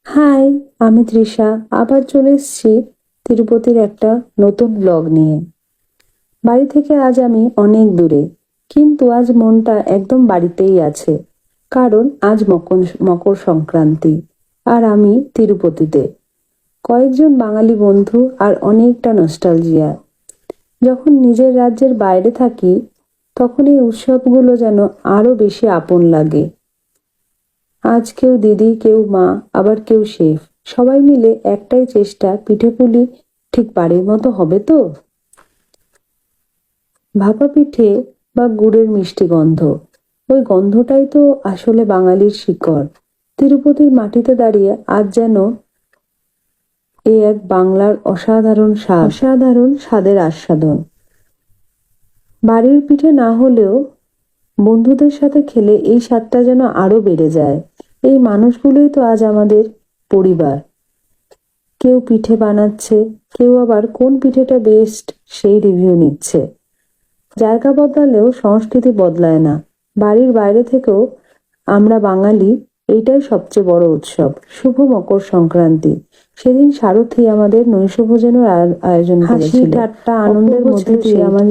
High, আমি তৃষা আবার চলে এসেছি তিরুপতির একটা নতুন ব্লগ নিয়ে। বাড়ি থেকে আজ আমি অনেক দূরে, কিন্তু আজ মনটা একদম বাড়িতেই আছে। কারণ আজ মকর মকর সংক্রান্তি, আর আমি তিরুপতিতে। কয়েকজন বাঙালি বন্ধু আর অনেকটা নস্টালজিয়া। যখন নিজের রাজ্যের বাইরে থাকি, তখন এই উৎসবগুলো যেন আরো বেশি আপন লাগে। আজ কেউ দিদি, কেউ মা, আবার কেউ শেফ, সবাই মিলে একটাই চেষ্টা, পিঠেপুলি ঠিক বাড়ির মতো হবে তো। ভাপা পিঠে বা গুড়ের মিষ্টি গন্ধ, ওই গন্ধটাই তো আসলে বাঙালির শিকড়। তিরুপতির মাটিতে দাঁড়িয়ে আজ যেন এ এক বাংলার অসাধারণ স্বাদের আস্বাদন। বাড়ির পিঠে না হলেও বন্ধুদের সাথে খেলে এই স্বাদটা যেন আরো বেড়ে যায়। এই মানুষগুলোই তো আজ আমাদের পরিবার। কেউ পিঠে বানাচ্ছে, কেউ আবার কোন পিঠেটা বেস্ট সেই রিভিউ নিচ্ছে। জায়গা বদলালেও সংস্কৃতি বদলায় না। বাড়ির বাইরে থেকেও আমরা বাঙালি, এইটাই সবচেয়ে বড় উৎসব। শুভ মকর সংক্রান্তি। সেদিন সারথি আমাদের নৈশভোজনের আয়োজন করেছিল। হাসি ঠাট্টা আনন্দের মধ্যে দিয়ে আমাদের